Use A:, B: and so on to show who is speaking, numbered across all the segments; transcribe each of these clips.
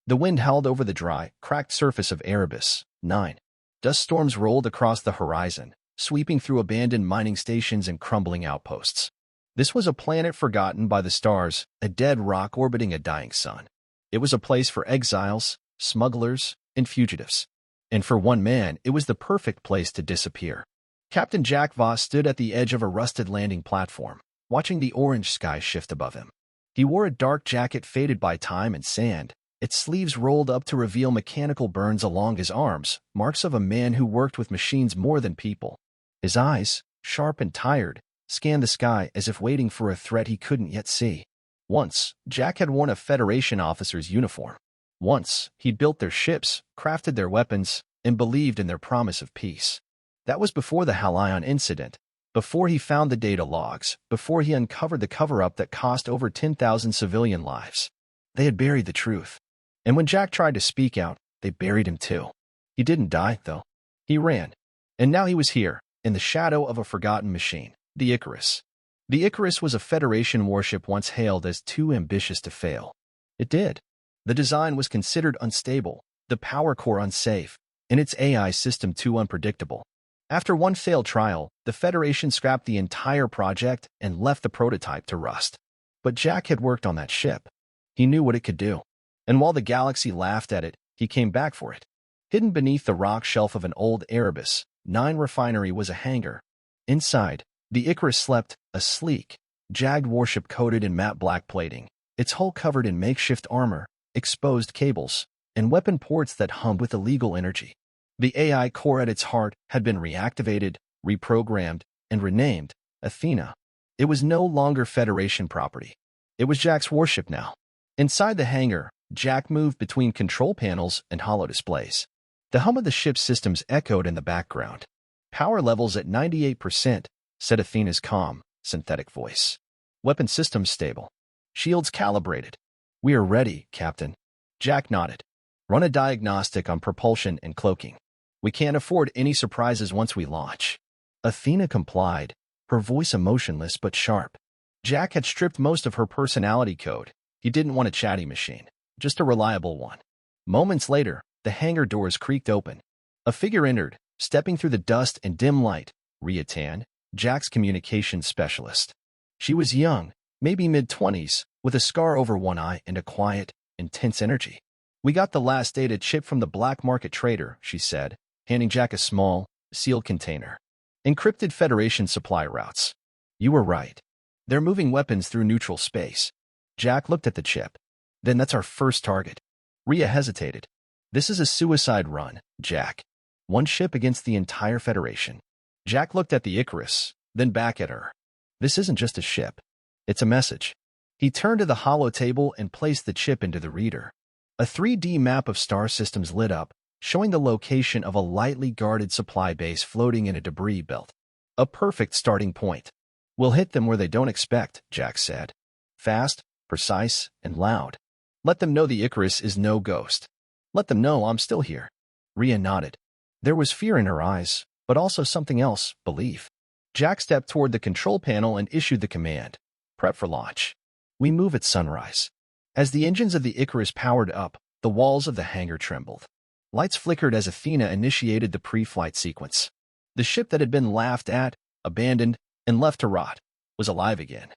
A: The wind howled over the dry, cracked surface of Erebus. 9. Dust storms rolled across the horizon, sweeping through abandoned mining stations and crumbling outposts. This was a planet forgotten by the stars, a dead rock orbiting a dying sun. It was a place for exiles, smugglers, and fugitives. And for one man, it was the perfect place to disappear. Captain Jack Voss stood at the edge of a rusted landing platform, watching the orange sky shift above him. He wore a dark jacket faded by time and sand, its sleeves rolled up to reveal mechanical burns along his arms, marks of a man who worked with machines more than people. His eyes, sharp and tired, scanned the sky as if waiting for a threat he couldn't yet see. Once, Jack had worn a Federation officer's uniform. Once, he'd built their ships, crafted their weapons, and believed in their promise of peace. That was before the Halion incident, before he found the data logs, before he uncovered the cover-up that cost over 10,000 civilian lives. They had buried the truth. And when Jack tried to speak out, they buried him too. He didn't die, though. He ran. And now he was here, in the shadow of a forgotten machine, the Icarus. The Icarus was a Federation warship once hailed as too ambitious to fail. It did. The design was considered unstable, the power core unsafe, and its AI system too unpredictable. After one failed trial, the Federation scrapped the entire project and left the prototype to rust. But Jack had worked on that ship. He knew what it could do. And while the galaxy laughed at it, he came back for it. Hidden beneath the rock shelf of an old Erebus 9 refinery was a hangar. Inside, the Icarus slept, a sleek, jagged warship coated in matte black plating, its hull covered in makeshift armor, exposed cables, and weapon ports that hummed with illegal energy. The AI core at its heart had been reactivated, reprogrammed, and renamed Athena. It was no longer Federation property. It was Jack's warship now. Inside the hangar, Jack moved between control panels and holo displays. The hum of the ship's systems echoed in the background. Power levels at 98%, said Athena's calm, synthetic voice. Weapon systems stable. Shields calibrated. We are ready, Captain. Jack nodded. Run a diagnostic on propulsion and cloaking. We can't afford any surprises once we launch. Athena complied, her voice emotionless but sharp. Jack had stripped most of her personality code. He didn't want a chatty machine, just a reliable one. Moments later, the hangar doors creaked open. A figure entered, stepping through the dust and dim light. Rhea Tan, Jack's communications specialist. She was young, maybe mid-20s, with a scar over one eye and a quiet, intense energy. We got the last data chip from the black market trader, she said, handing Jack a small, sealed container. Encrypted Federation supply routes. You were right. They're moving weapons through neutral space. Jack looked at the chip. Then that's our first target. Rhea hesitated. This is a suicide run, Jack. One ship against the entire Federation. Jack looked at the Icarus, then back at her. This isn't just a ship. It's a message. He turned to the holo table and placed the chip into the reader. A 3D map of star systems lit up, showing the location of a lightly guarded supply base floating in a debris belt. A perfect starting point. We'll hit them where they don't expect, Jack said. Fast, precise, and loud. Let them know the Icarus is no ghost. Let them know I'm still here. Rhea nodded. There was fear in her eyes, but also something else, belief. Jack stepped toward the control panel and issued the command. Prep for launch. We move at sunrise. As the engines of the Icarus powered up, the walls of the hangar trembled. Lights flickered as Athena initiated the pre-flight sequence. The ship that had been laughed at, abandoned, and left to rot was alive again.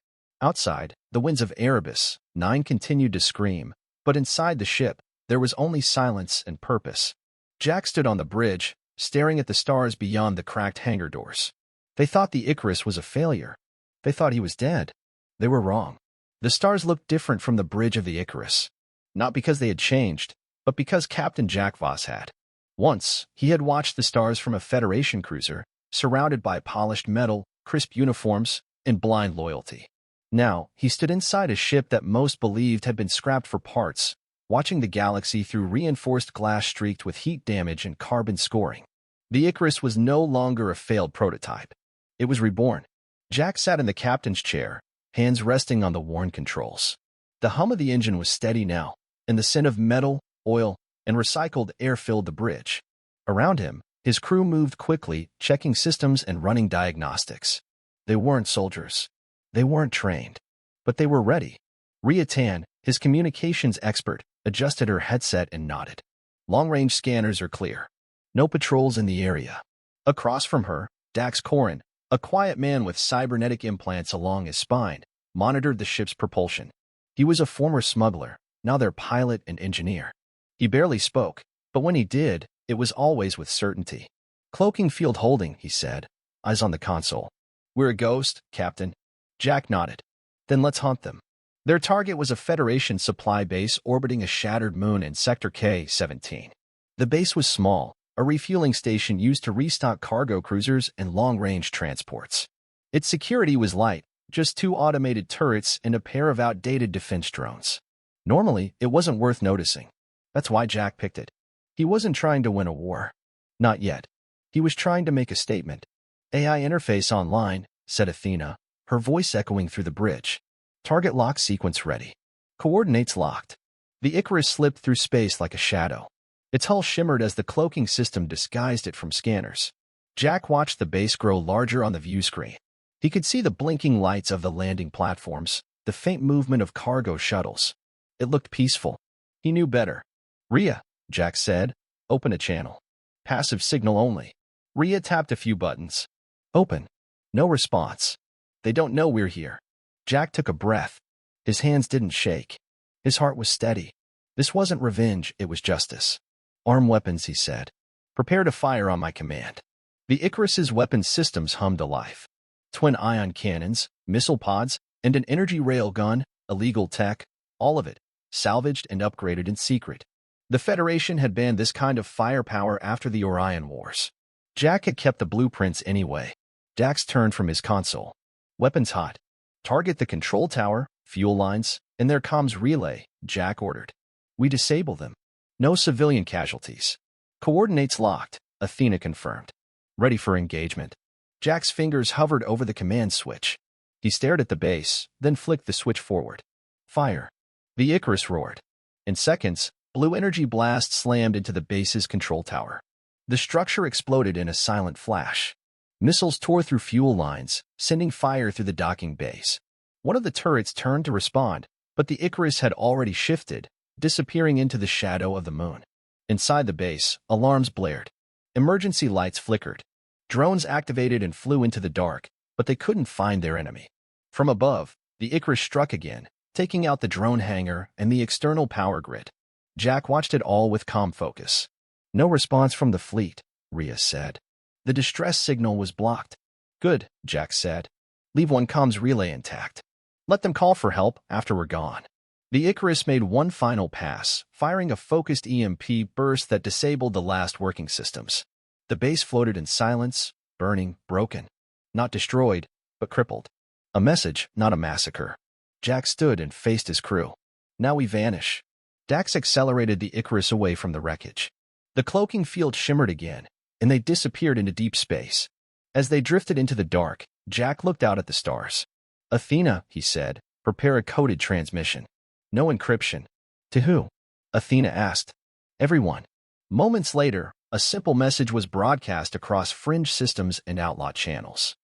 A: Outside, the winds of Erebus 9 continued to scream, but inside the ship, there was only silence and purpose. Jack stood on the bridge, staring at the stars beyond the cracked hangar doors. They thought the Icarus was a failure. They thought he was dead. They were wrong. The stars looked different from the bridge of the Icarus. Not because they had changed, but because Captain Jack Voss had. Once, he had watched the stars from a Federation cruiser, surrounded by polished metal, crisp uniforms, and blind loyalty. Now, he stood inside a ship that most believed had been scrapped for parts, watching the galaxy through reinforced glass streaked with heat damage and carbon scoring. The Icarus was no longer a failed prototype. It was reborn. Jack sat in the captain's chair, hands resting on the worn controls. The hum of the engine was steady now, and the scent of metal, oil, and recycled air filled the bridge. Around him, his crew moved quickly, checking systems and running diagnostics. They weren't soldiers. They weren't trained. But they were ready. Rhea Tan, his communications expert, adjusted her headset and nodded. Long-range scanners are clear. No patrols in the area. Across from her, Dax Corin, a quiet man with cybernetic implants along his spine, monitored the ship's propulsion. He was a former smuggler, now their pilot and engineer. He barely spoke, but when he did, it was always with certainty. "Cloaking field holding," he said, eyes on the console. "We're a ghost, Captain." Jack nodded. "Then let's hunt them." Their target was a Federation supply base orbiting a shattered moon in Sector K-17. The base was small, a refueling station used to restock cargo cruisers and long-range transports. Its security was light, just 2 automated turrets and a pair of outdated defense drones. Normally, it wasn't worth noticing. That's why Jack picked it. He wasn't trying to win a war. Not yet. He was trying to make a statement. "AI interface online," said Athena, her voice echoing through the bridge. "Target lock sequence ready. Coordinates locked." The Icarus slipped through space like a shadow. Its hull shimmered as the cloaking system disguised it from scanners. Jack watched the base grow larger on the view screen. He could see the blinking lights of the landing platforms, the faint movement of cargo shuttles. It looked peaceful. He knew better. "Rhea," Jack said, "open a channel. Passive signal only." Rhea tapped a few buttons. "Open." No response. "They don't know we're here." Jack took a breath. His hands didn't shake. His heart was steady. This wasn't revenge, it was justice. "Arm weapons," he said. "Prepare to fire on my command." The Icarus's weapon systems hummed alive. Twin ion cannons, missile pods, and an energy rail gun, illegal tech, all of it, salvaged and upgraded in secret. The Federation had banned this kind of firepower after the Orion Wars. Jack had kept the blueprints anyway. Dax turned from his console. "Weapons hot. Target the control tower, fuel lines, and their comms relay," Jack ordered. "We disable them. No civilian casualties." "Coordinates locked," Athena confirmed. "Ready for engagement." Jack's fingers hovered over the command switch. He stared at the base, then flicked the switch forward. "Fire." The Icarus roared. In seconds, blue energy blasts slammed into the base's control tower. The structure exploded in a silent flash. Missiles tore through fuel lines, sending fire through the docking bays. One of the turrets turned to respond, but the Icarus had already shifted, disappearing into the shadow of the moon. Inside the base, alarms blared. Emergency lights flickered. Drones activated and flew into the dark, but they couldn't find their enemy. From above, the Icarus struck again, taking out the drone hangar and the external power grid. Jack watched it all with calm focus. "No response from the fleet," Rhea said. "The distress signal was blocked." "Good," Jack said. "Leave one comms relay intact. Let them call for help after we're gone." The Icarus made one final pass, firing a focused EMP burst that disabled the last working systems. The base floated in silence, burning, broken. Not destroyed, but crippled. A message, not a massacre. Jack stood and faced his crew. "Now we vanish." Dax accelerated the Icarus away from the wreckage. The cloaking field shimmered again, and they disappeared into deep space. As they drifted into the dark, Jack looked out at the stars. "Athena," he said, "prepare a coded transmission." "No encryption." "To who?" Athena asked. "Everyone." Moments later, a simple message was broadcast across fringe systems and outlaw channels.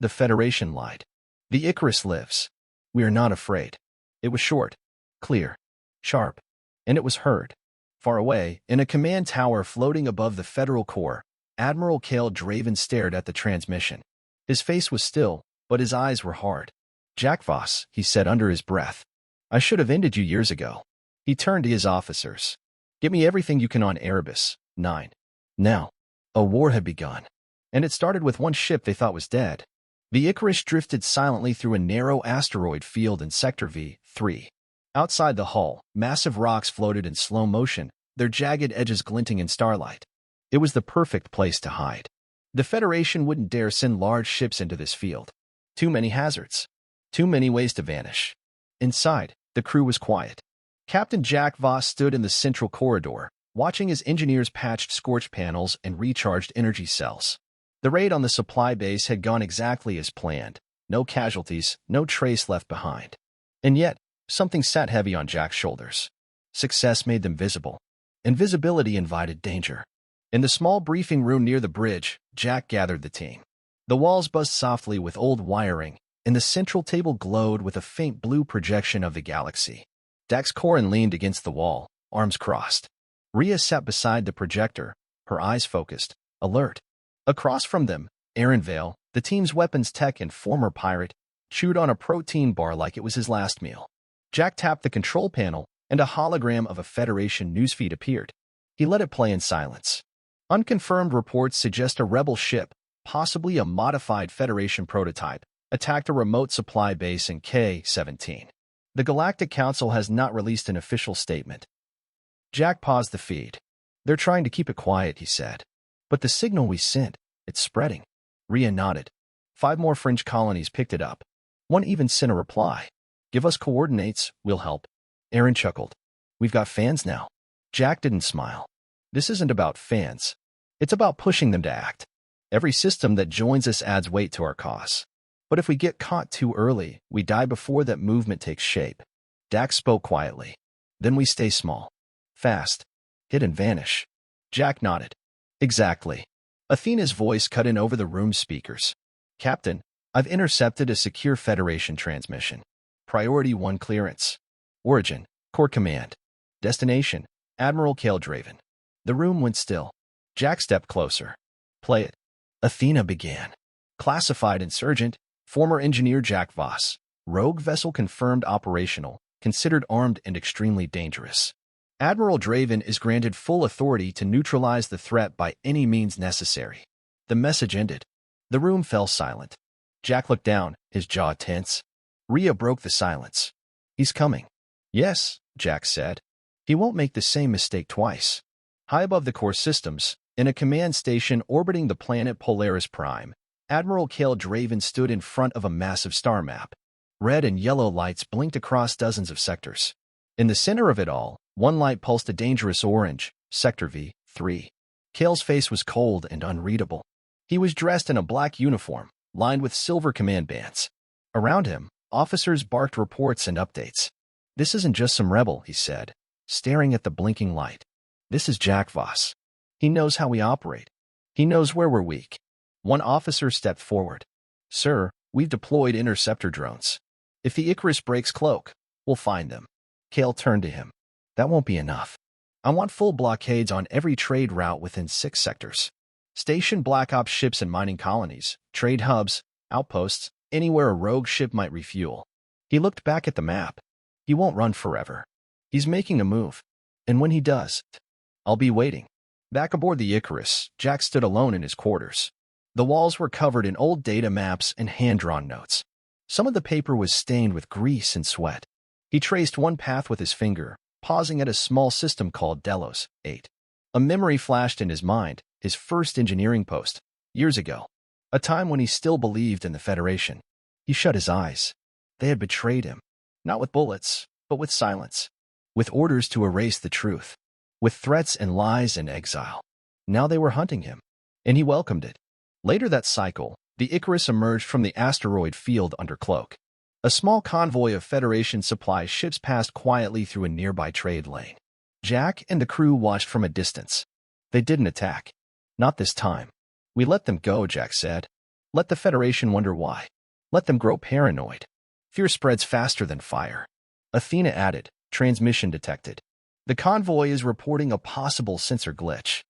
A: "The Federation lied. The Icarus lives. We are not afraid." It was short, clear, sharp, and it was heard. Far away, in a command tower floating above the Federal Core, Admiral Cale Draven stared at the transmission. His face was still, but his eyes were hard. "Jack Voss," he said under his breath. "I should have ended you years ago." He turned to his officers. "Get me everything you can on Erebus 9. Now." A war had begun, and it started with one ship they thought was dead. The Icarus drifted silently through a narrow asteroid field in Sector V3. Outside the hull, massive rocks floated in slow motion, their jagged edges glinting in starlight. It was the perfect place to hide. The Federation wouldn't dare send large ships into this field. Too many hazards. Too many ways to vanish. Inside, the crew was quiet. Captain Jack Voss stood in the central corridor, watching as engineers patched scorched panels and recharged energy cells. The raid on the supply base had gone exactly as planned. No casualties, no trace left behind. And yet, something sat heavy on Jack's shoulders. Success made them visible. Invisibility invited danger. In the small briefing room near the bridge, Jack gathered the team. The walls buzzed softly with old wiring, and the central table glowed with a faint blue projection of the galaxy. Dax Corin leaned against the wall, arms crossed. Rhea sat beside the projector, her eyes focused, alert. Across from them, Aaron Vale, the team's weapons tech and former pirate, chewed on a protein bar like it was his last meal. Jack tapped the control panel, and a hologram of a Federation newsfeed appeared. He let it play in silence. Unconfirmed reports suggest a rebel ship, possibly a modified Federation prototype, attacked a remote supply base in K-17. The Galactic Council has not released an official statement. Jack paused the feed. They're trying to keep it quiet, he said. But the signal we sent, it's spreading. Rhea nodded. 5 more fringe colonies picked it up. One even sent a reply. Give us coordinates, we'll help. Aaron chuckled. We've got fans now. Jack didn't smile. This isn't about fans. It's about pushing them to act. Every system that joins us adds weight to our cause. But if we get caught too early, we die before that movement takes shape. Dax spoke quietly. Then we stay small. Fast. Hit and vanish. Jack nodded. Exactly. Athena's voice cut in over the room's speakers. Captain, I've intercepted a secure Federation transmission. Priority 1 clearance. Origin, Core Command. Destination, Admiral Kale Draven. The room went still. Jack stepped closer. Play it. Athena began. Classified Insurgent, former engineer Jack Voss. Rogue vessel confirmed operational, considered armed and extremely dangerous. Admiral Draven is granted full authority to neutralize the threat by any means necessary. The message ended. The room fell silent. Jack looked down, his jaw tense. Rhea broke the silence. He's coming. Yes, Jack said. He won't make the same mistake twice. High above the core systems, in a command station orbiting the planet Polaris Prime, Admiral Kale Draven stood in front of a massive star map. Red and yellow lights blinked across dozens of sectors. In the center of it all, one light pulsed a dangerous orange, Sector V3. Kale's face was cold and unreadable. He was dressed in a black uniform, lined with silver command bands. Around him, officers barked reports and updates. This isn't just some rebel, he said, staring at the blinking light. This is Jack Voss. He knows how we operate. He knows where we're weak. One officer stepped forward. Sir, we've deployed interceptor drones. If the Icarus breaks cloak, we'll find them. Kale turned to him. That won't be enough. I want full blockades on every trade route within 6 sectors. Station Black Ops ships in mining colonies, trade hubs, outposts, anywhere a rogue ship might refuel. He looked back at the map. He won't run forever. He's making a move. And when he does, I'll be waiting. Back aboard the Icarus, Jack stood alone in his quarters. The walls were covered in old data maps and hand-drawn notes. Some of the paper was stained with grease and sweat. He traced one path with his finger, pausing at a small system called Delos 8. A memory flashed in his mind, his first engineering post, years ago. A time when he still believed in the Federation. He shut his eyes. They had betrayed him. Not with bullets, but with silence. With orders to erase the truth. With threats and lies and exile. Now they were hunting him. And he welcomed it. Later that cycle, the Icarus emerged from the asteroid field under cloak. A small convoy of Federation supply ships passed quietly through a nearby trade lane. Jack and the crew watched from a distance. They didn't attack. Not this time. We let them go, Jack said. Let the Federation wonder why. Let them grow paranoid. Fear spreads faster than fire. Athena added, transmission detected. The convoy is reporting a possible sensor glitch.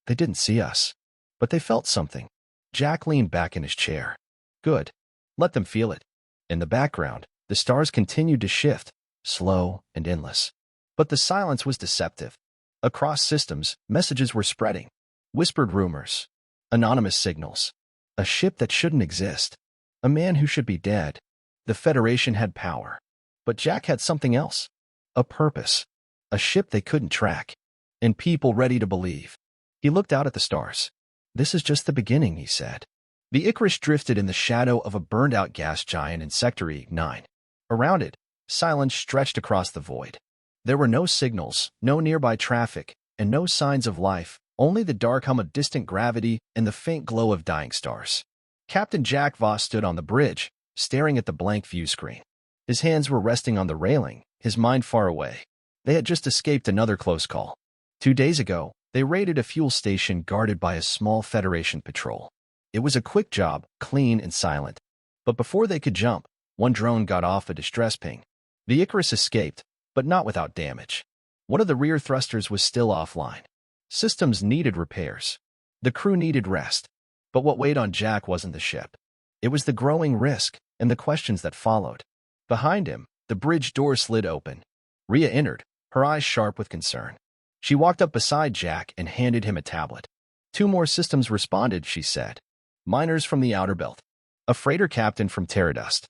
A: They didn't see us, but they felt something. Jack leaned back in his chair. Good. Let them feel it. In the background, the stars continued to shift, slow and endless. But the silence was deceptive. Across systems, messages were spreading. Whispered rumors. Anonymous signals. A ship that shouldn't exist. A man who should be dead. The Federation had power. But Jack had something else. A purpose. A ship they couldn't track. And people ready to believe. He looked out at the stars. This is just the beginning, he said. The Icarus drifted in the shadow of a burned-out gas giant in Sector E9. Around it, silence stretched across the void. There were no signals, no nearby traffic, and no signs of life, only the dark hum of distant gravity and the faint glow of dying stars. Captain Jack Voss stood on the bridge, staring at the blank view screen. His hands were resting on the railing, his mind far away. They had just escaped another close call. 2 days ago, they raided a fuel station guarded by a small Federation patrol. It was a quick job, clean and silent. But before they could jump, one drone got off a distress ping. The Icarus escaped, but not without damage. One of the rear thrusters was still offline. Systems needed repairs. The crew needed rest. But what weighed on Jack wasn't the ship. It was the growing risk and the questions that followed. Behind him, the bridge door slid open. Rhea entered, her eyes sharp with concern. She walked up beside Jack and handed him a tablet. 2 more systems responded, she said. Miners from the Outer Belt. A freighter captain from Terradust.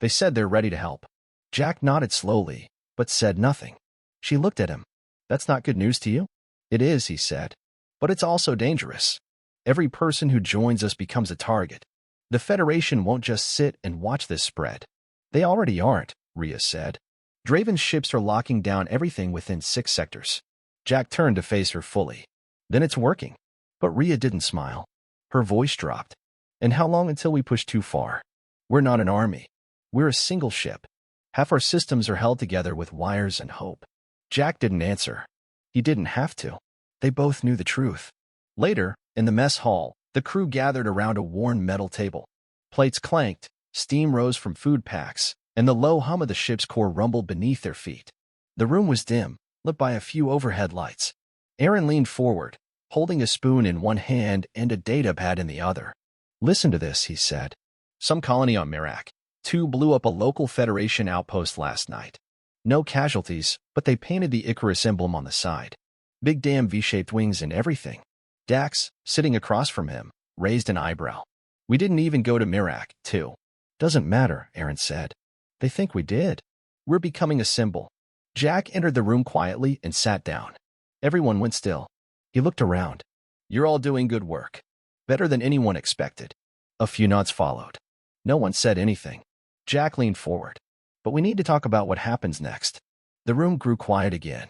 A: They said they're ready to help. Jack nodded slowly, but said nothing. She looked at him. That's not good news to you? It is, he said. But it's also dangerous. Every person who joins us becomes a target. The Federation won't just sit and watch this spread. They already aren't, Rhea said. Draven's ships are locking down everything within 6 sectors. Jack turned to face her fully. Then it's working. But Rhea didn't smile. Her voice dropped. And how long until we push too far? We're not an army. We're a single ship. Half our systems are held together with wires and hope. Jack didn't answer. He didn't have to. They both knew the truth. Later, in the mess hall, the crew gathered around a worn metal table. Plates clanked, steam rose from food packs, and the low hum of the ship's core rumbled beneath their feet. The room was dim, lit by a few overhead lights. Aaron leaned forward, holding a spoon in one hand and a datapad in the other. Listen to this, he said. Some colony on Merak. 2 blew up a local Federation outpost last night. No casualties, but they painted the Icarus emblem on the side. Big damn V-shaped wings and everything. Dax, sitting across from him, raised an eyebrow. We didn't even go to Merak, too. Doesn't matter, Aaron said. They think we did. We're becoming a symbol. Jack entered the room quietly and sat down. Everyone went still. He looked around. You're all doing good work. Better than anyone expected. A few nods followed. No one said anything. Jack leaned forward. But we need to talk about what happens next. The room grew quiet again.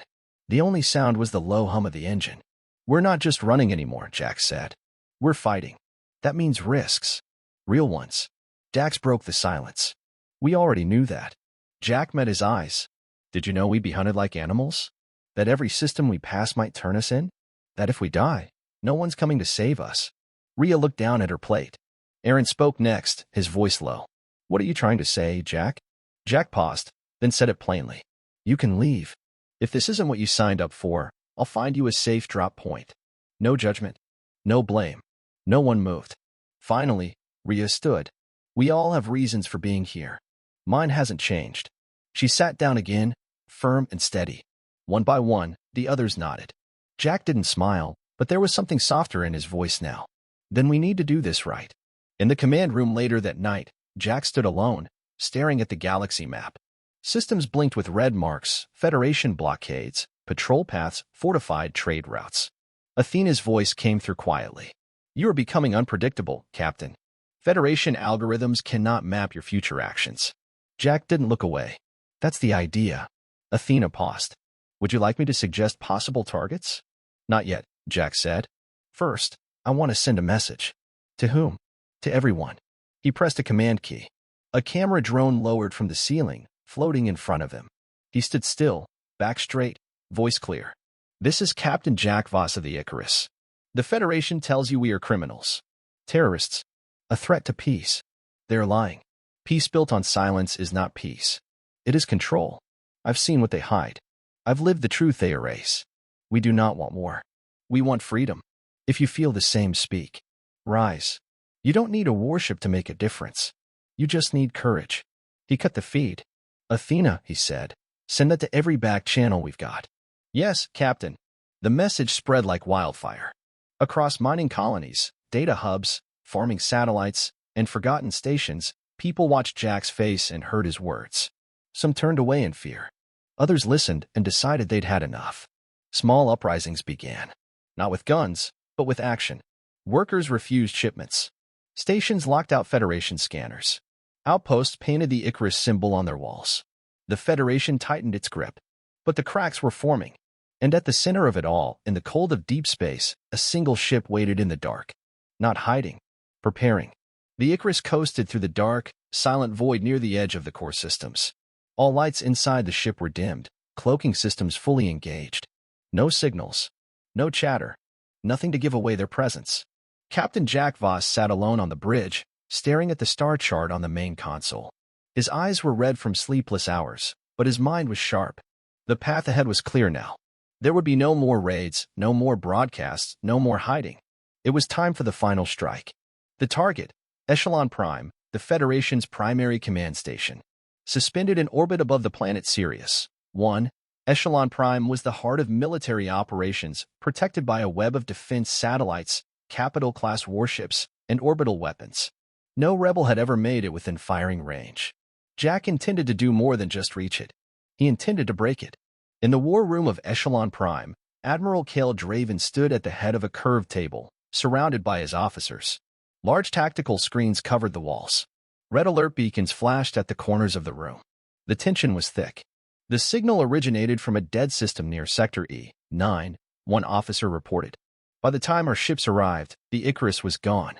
A: The only sound was the low hum of the engine. We're not just running anymore, Jack said. We're fighting. That means risks. Real ones. Dax broke the silence. We already knew that. Jack met his eyes. Did you know we'd be hunted like animals? That every system we pass might turn us in? That if we die, no one's coming to save us. Rhea looked down at her plate. Aaron spoke next, his voice low. What are you trying to say, Jack? Jack paused, then said it plainly. You can leave. If this isn't what you signed up for, I'll find you a safe drop point. No judgment. No blame. No one moved. Finally, Rhea stood. We all have reasons for being here. Mine hasn't changed. She sat down again, firm and steady. One by one, the others nodded. Jack didn't smile, but there was something softer in his voice now. Then we need to do this right. In the command room later that night, Jack stood alone, staring at the galaxy map. Systems blinked with red marks, Federation blockades, patrol paths, fortified trade routes. Athena's voice came through quietly. You are becoming unpredictable, Captain. Federation algorithms cannot map your future actions. Jack didn't look away. That's the idea. Athena paused. Would you like me to suggest possible targets? Not yet, Jack said. First, I want to send a message. To whom? To everyone. He pressed a command key. A camera drone lowered from the ceiling, floating in front of him. He stood still, back straight, voice clear. This is Captain Jack Voss of the Icarus. The Federation tells you we are criminals. Terrorists. A threat to peace. They're lying. Peace built on silence is not peace. It is control. I've seen what they hide. I've lived the truth they erase. We do not want war. We want freedom. If you feel the same, speak. Rise. You don't need a warship to make a difference. You just need courage. He cut the feed. Athena, he said, send that to every back channel we've got. Yes, Captain. The message spread like wildfire. Across mining colonies, data hubs, farming satellites, and forgotten stations, people watched Jack's face and heard his words. Some turned away in fear. Others listened and decided they'd had enough. Small uprisings began. Not with guns, but with action. Workers refused shipments. Stations locked out Federation scanners. Outposts painted the Icarus symbol on their walls. The Federation tightened its grip. But the cracks were forming. And at the center of it all, in the cold of deep space, a single ship waited in the dark. Not hiding. Preparing. The Icarus coasted through the dark, silent void near the edge of the core systems. All lights inside the ship were dimmed, cloaking systems fully engaged. No signals. No chatter. Nothing to give away their presence. Captain Jack Voss sat alone on the bridge, staring at the star chart on the main console. His eyes were red from sleepless hours, but his mind was sharp. The path ahead was clear now. There would be no more raids, no more broadcasts, no more hiding. It was time for the final strike. The target, Echelon Prime, the Federation's primary command station. Suspended in orbit above the planet Sirius. 1. Echelon Prime was the heart of military operations, protected by a web of defense satellites, capital-class warships, and orbital weapons. No rebel had ever made it within firing range. Jack intended to do more than just reach it. He intended to break it. In the war room of Echelon Prime, Admiral Cale Draven stood at the head of a curved table, surrounded by his officers. Large tactical screens covered the walls. Red alert beacons flashed at the corners of the room. The tension was thick. The signal originated from a dead system near Sector E-9, one officer reported. By the time our ships arrived, the Icarus was gone.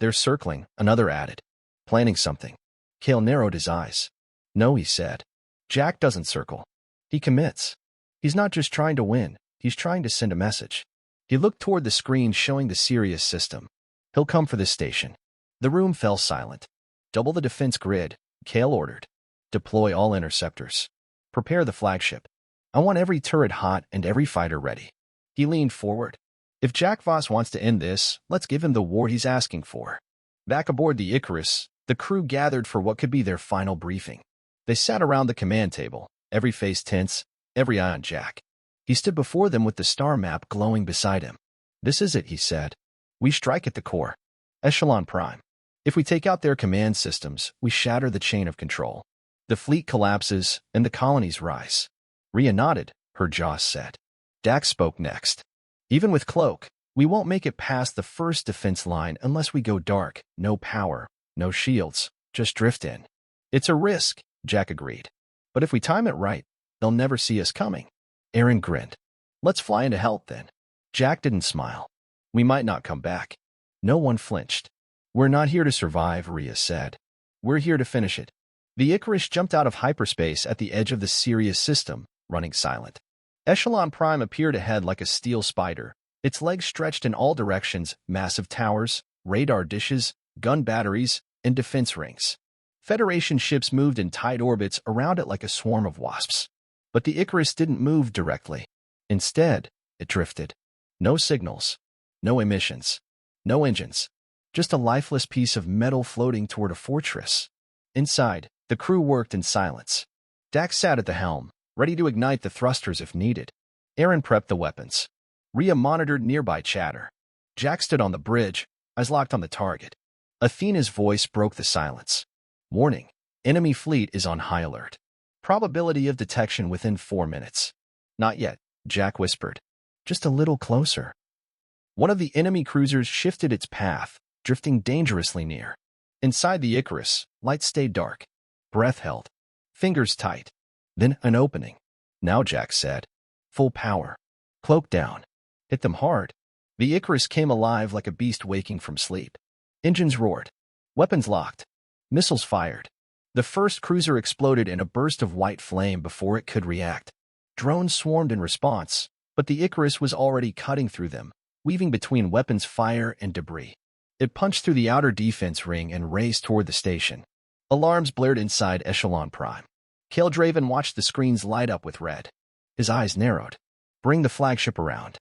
A: They're circling, another added. Planning something. Cale narrowed his eyes. No, he said. Jack doesn't circle. He commits. He's not just trying to win, he's trying to send a message. He looked toward the screen showing the Sirius system. He'll come for this station. The room fell silent. Double the defense grid, Cale ordered. Deploy all interceptors. Prepare the flagship. I want every turret hot and every fighter ready. He leaned forward. If Jack Voss wants to end this, let's give him the war he's asking for. Back aboard the Icarus, the crew gathered for what could be their final briefing. They sat around the command table, every face tense, every eye on Jack. He stood before them with the star map glowing beside him. This is it, he said. We strike at the core. Echelon Prime. If we take out their command systems, we shatter the chain of control. The fleet collapses, and the colonies rise. Rhea nodded, her jaw set. Dax spoke next. Even with Cloak, we won't make it past the first defense line unless we go dark, no power, no shields, just drift in. It's a risk, Jack agreed. But if we time it right, they'll never see us coming. Aaron grinned. Let's fly into help then. Jack didn't smile. We might not come back. No one flinched. We're not here to survive, Rhea said. We're here to finish it. The Icarus jumped out of hyperspace at the edge of the Sirius system, running silent. Echelon Prime appeared ahead like a steel spider, its legs stretched in all directions, massive towers, radar dishes, gun batteries, and defense rings. Federation ships moved in tight orbits around it like a swarm of wasps. But the Icarus didn't move directly. Instead, it drifted. No signals, no emissions, no engines, just a lifeless piece of metal floating toward a fortress. Inside, the crew worked in silence. Dax sat at the helm, ready to ignite the thrusters if needed. Aaron prepped the weapons. Rhea monitored nearby chatter. Jack stood on the bridge, eyes locked on the target. Athena's voice broke the silence. Warning, enemy fleet is on high alert. Probability of detection within 4 minutes. Not yet, Jack whispered. Just a little closer. One of the enemy cruisers shifted its path, drifting dangerously near. Inside the Icarus, lights stayed dark. Breath held. Fingers tight. Then an opening. Now, Jack said. Full power. Cloak down. Hit them hard. The Icarus came alive like a beast waking from sleep. Engines roared. Weapons locked. Missiles fired. The first cruiser exploded in a burst of white flame before it could react. Drones swarmed in response, but the Icarus was already cutting through them, weaving between weapons fire and debris. It punched through the outer defense ring and raced toward the station. Alarms blared inside Echelon Prime. Cale Draven watched the screens light up with red. His eyes narrowed. Bring the flagship around.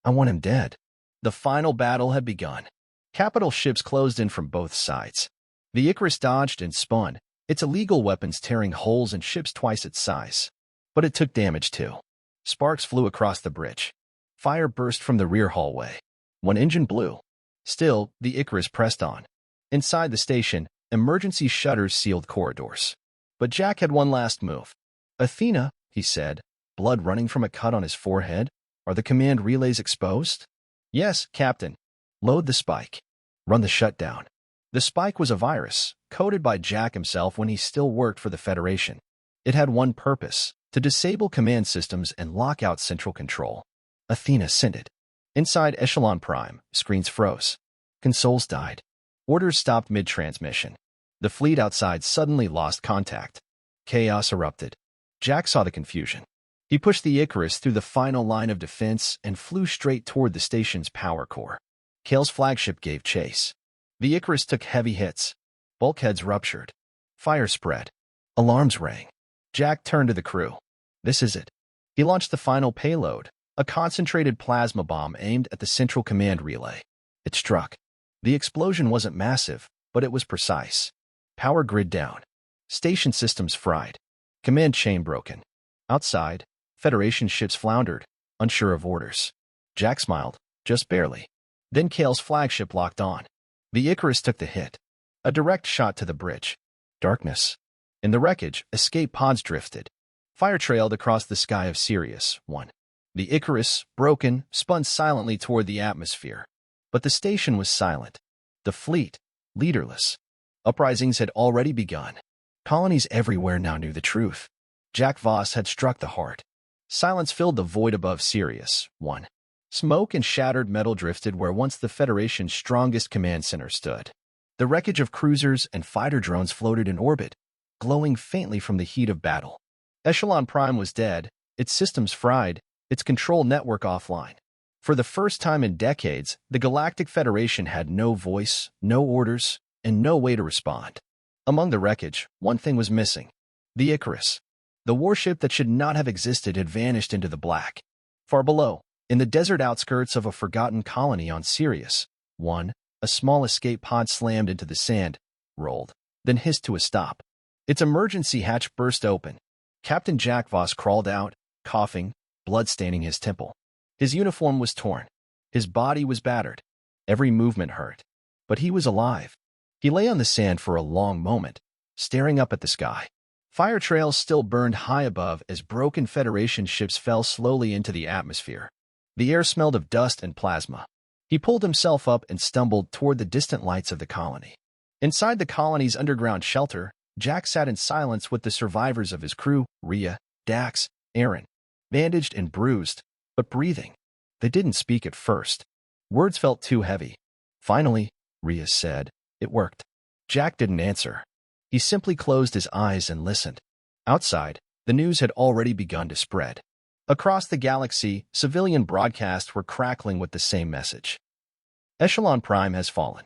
A: I want him dead. The final battle had begun. Capital ships closed in from both sides. The Icarus dodged and spun, its illegal weapons tearing holes in ships twice its size. But it took damage too. Sparks flew across the bridge. Fire burst from the rear hallway. One engine blew. Still, the Icarus pressed on. Inside the station, emergency shutters sealed corridors. But Jack had one last move. Athena, he said, blood running from a cut on his forehead. Are the command relays exposed? Yes, Captain. Load the spike. Run the shutdown. The spike was a virus, coded by Jack himself when he still worked for the Federation. It had one purpose, to disable command systems and lock out central control. Athena sent it. Inside Echelon Prime, screens froze. Consoles died. Orders stopped mid-transmission. The fleet outside suddenly lost contact. Chaos erupted. Jack saw the confusion. He pushed the Icarus through the final line of defense and flew straight toward the station's power core. Cale's flagship gave chase. The Icarus took heavy hits. Bulkheads ruptured. Fire spread. Alarms rang. Jack turned to the crew. This is it. He launched the final payload, a concentrated plasma bomb aimed at the central command relay. It struck. The explosion wasn't massive, but it was precise. Power grid down. Station systems fried. Command chain broken. Outside, Federation ships floundered, unsure of orders. Jack smiled, just barely. Then Kale's flagship locked on. The Icarus took the hit. A direct shot to the bridge. Darkness. In the wreckage, escape pods drifted. Fire trailed across the sky of Sirius 1. The Icarus, broken, spun silently toward the atmosphere. But the station was silent. The fleet, leaderless. Uprisings had already begun. Colonies everywhere now knew the truth. Jack Voss had struck the heart. Silence filled the void above Sirius 1. Smoke and shattered metal drifted where once the Federation's strongest command center stood. The wreckage of cruisers and fighter drones floated in orbit, glowing faintly from the heat of battle. Echelon Prime was dead, its systems fried, its control network offline. For the first time in decades, the Galactic Federation had no voice, no orders, and no way to respond. Among the wreckage, one thing was missing. The Icarus. The warship that should not have existed had vanished into the black. Far below, in the desert outskirts of a forgotten colony on Sirius 1, a small escape pod slammed into the sand, rolled, then hissed to a stop. Its emergency hatch burst open. Captain Jack Voss crawled out, coughing, blood staining his temple. His uniform was torn. His body was battered. Every movement hurt. But he was alive. He lay on the sand for a long moment, staring up at the sky. Fire trails still burned high above as broken Federation ships fell slowly into the atmosphere. The air smelled of dust and plasma. He pulled himself up and stumbled toward the distant lights of the colony. Inside the colony's underground shelter, Jack sat in silence with the survivors of his crew, Rhea, Dax, Aaron, bandaged and bruised, but breathing. They didn't speak at first. Words felt too heavy. Finally, Rhea said, "It worked." Jack didn't answer. He simply closed his eyes and listened. Outside, the news had already begun to spread. Across the galaxy, civilian broadcasts were crackling with the same message. Echelon Prime has fallen.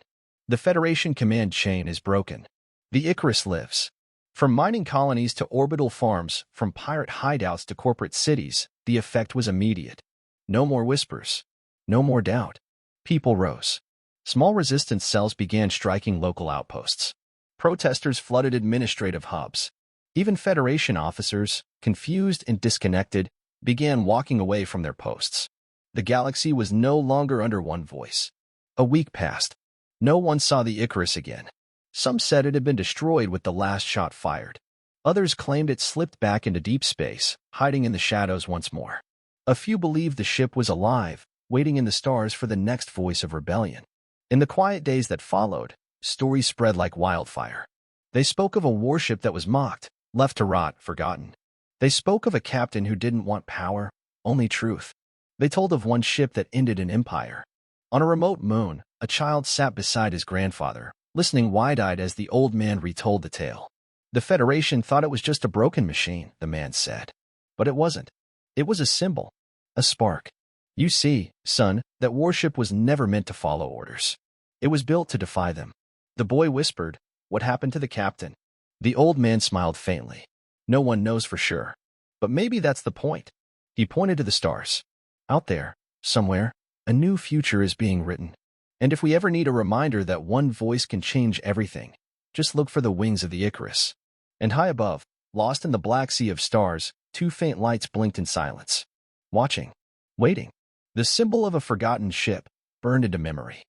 A: The Federation command chain is broken. The Icarus lives. From mining colonies to orbital farms, from pirate hideouts to corporate cities, the effect was immediate. No more whispers. No more doubt. People rose. Small resistance cells began striking local outposts. Protesters flooded administrative hubs. Even Federation officers, confused and disconnected, began walking away from their posts. The galaxy was no longer under one voice. A week passed. No one saw the Icarus again. Some said it had been destroyed with the last shot fired. Others claimed it slipped back into deep space, hiding in the shadows once more. A few believed the ship was alive, waiting in the stars for the next voice of rebellion. In the quiet days that followed, stories spread like wildfire. They spoke of a warship that was mocked, left to rot, forgotten. They spoke of a captain who didn't want power, only truth. They told of one ship that ended an empire. On a remote moon, a child sat beside his grandfather, listening wide-eyed as the old man retold the tale. The Federation thought it was just a broken machine, the man said. But it wasn't. It was a symbol, a spark. You see, son, that warship was never meant to follow orders. It was built to defy them. The boy whispered, "What happened to the captain?" The old man smiled faintly. No one knows for sure. But maybe that's the point. He pointed to the stars. Out there, somewhere, a new future is being written. And if we ever need a reminder that one voice can change everything, just look for the wings of the Icarus. And high above, lost in the black sea of stars, two faint lights blinked in silence. Watching. Waiting. The symbol of a forgotten ship, burned into memory.